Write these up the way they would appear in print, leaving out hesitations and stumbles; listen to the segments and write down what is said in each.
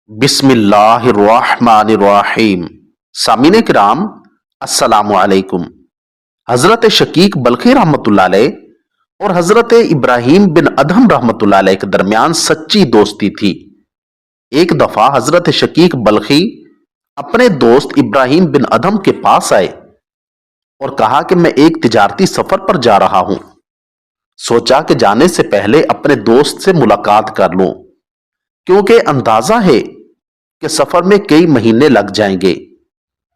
بسم اللہ الرحمن الرحیم۔ سامعین کرام، السلام علیکم۔ حضرت شقیق بلخی رحمۃ اللہ علیہ اور حضرت ابراہیم بن ادہم رحمۃ اللہ علیہ کے درمیان سچی دوستی تھی۔ ایک دفعہ حضرت شقیق بلخی اپنے دوست ابراہیم بن ادہم کے پاس آئے اور کہا کہ میں ایک تجارتی سفر پر جا رہا ہوں، سوچا کہ جانے سے پہلے اپنے دوست سے ملاقات کر لوں، کیونکہ اندازہ ہے کہ سفر میں کئی مہینے لگ جائیں گے۔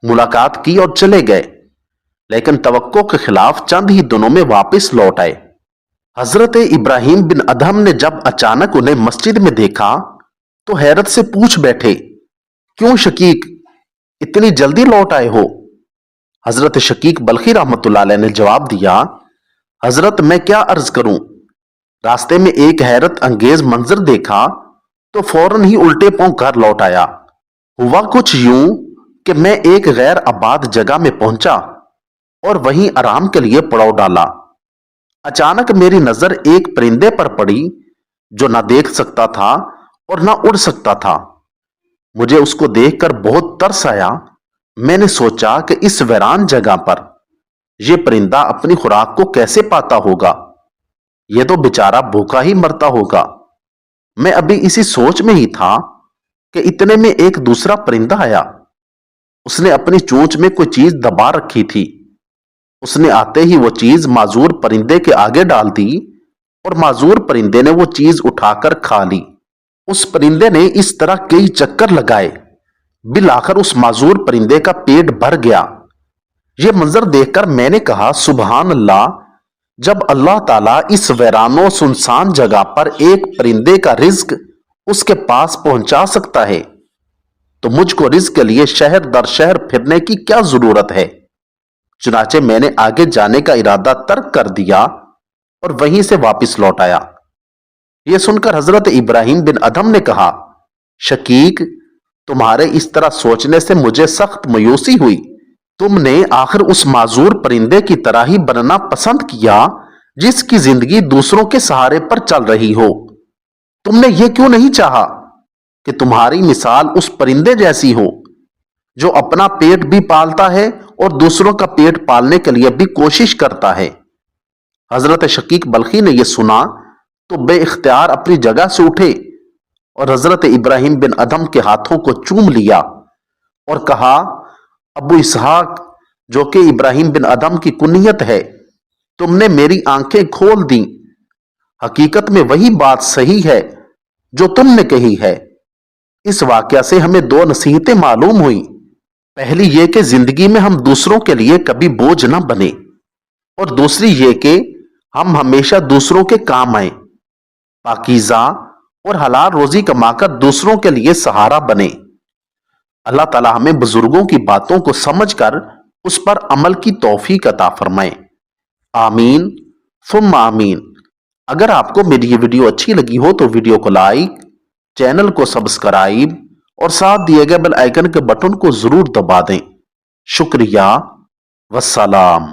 ملاقات کی اور چلے گئے، لیکن توقع کے خلاف چند ہی دنوں میں واپس لوٹ آئے۔ حضرت ابراہیم بن ادہم نے جب اچانک انہیں مسجد میں دیکھا تو حیرت سے پوچھ بیٹھے، کیوں شقیق، اتنی جلدی لوٹ آئے ہو؟ حضرت شقیق بلخی رحمۃ اللہ علیہ نے جواب دیا، حضرت میں کیا عرض کروں، راستے میں ایک حیرت انگیز منظر دیکھا تو فوراً ہی الٹے پاؤں گھر لوٹ آیا۔ ہوا کچھ یوں کہ میں ایک غیر آباد جگہ میں پہنچا اور وہیں آرام کے لیے پڑاؤ ڈالا۔ اچانک میری نظر ایک پرندے پر پڑی جو نہ دیکھ سکتا تھا اور نہ اڑ سکتا تھا۔ مجھے اس کو دیکھ کر بہت ترس آیا۔ میں نے سوچا کہ اس ویران جگہ پر یہ پرندہ اپنی خوراک کو کیسے پاتا ہوگا؟ یہ تو بیچارہ بھوکا ہی مرتا ہوگا۔ میں ابھی اسی سوچ میں ہی تھا کہ اتنے میں ایک دوسرا پرندہ آیا۔ اس نے اپنی چونچ میں کوئی چیز دبا رکھی تھی۔ اس نے آتے ہی وہ چیز معذور پرندے کے آگے ڈال دی اور معذور پرندے نے وہ چیز اٹھا کر کھا لی۔ اس پرندے نے اس طرح کئی چکر لگائے، بالآخر اس معذور پرندے کا پیٹ بھر گیا۔ یہ منظر دیکھ کر میں نے کہا، سبحان اللہ، جب اللہ تعالیٰ اس ویران و سنسان جگہ پر ایک پرندے کا رزق اس کے پاس پہنچا سکتا ہے تو مجھ کو رزق کے لیے شہر در شہر پھرنے کی کیا ضرورت ہے؟ چنانچہ میں نے آگے جانے کا ارادہ ترک کر دیا اور وہیں سے واپس لوٹ آیا۔ یہ سن کر حضرت ابراہیم بن ادہم نے کہا، شقیق، تمہارے اس طرح سوچنے سے مجھے سخت مایوسی ہوئی۔ تم نے آخر اس معذور پرندے کی طرح ہی بننا پسند کیا جس کی زندگی دوسروں کے سہارے پر چل رہی ہو۔ تم نے یہ کیوں نہیں چاہا کہ تمہاری مثال اس پرندے جیسی ہو جو اپنا پیٹ بھی پالتا ہے اور دوسروں کا پیٹ پالنے کے لیے بھی کوشش کرتا ہے؟ حضرت شقیق بلخی نے یہ سنا تو بے اختیار اپنی جگہ سے اٹھے اور حضرت ابراہیم بن ادہم کے ہاتھوں کو چوم لیا اور کہا، ابو اسحاق، جو کہ ابراہیم بن ادہم کی کنیت ہے، تم نے میری آنکھیں کھول دیں۔ حقیقت میں وہی بات صحیح ہے جو تم نے کہی ہے۔ اس واقعہ سے ہمیں دو نصیحتیں معلوم ہوئیں۔ پہلی یہ کہ زندگی میں ہم دوسروں کے لیے کبھی بوجھ نہ بنے، اور دوسری یہ کہ ہم ہمیشہ دوسروں کے کام آئیں، پاکیزہ اور حلال روزی کما کر دوسروں کے لیے سہارا بنے۔ اللہ تعالی ہمیں بزرگوں کی باتوں کو سمجھ کر اس پر عمل کی توفیق عطا فرمائے۔ آمین ثم آمین۔ اگر آپ کو میری یہ ویڈیو اچھی لگی ہو تو ویڈیو کو لائک، چینل کو سبسکرائب اور ساتھ دیے گئے بیل آئیکن کے بٹن کو ضرور دبا دیں۔ شکریہ، والسلام۔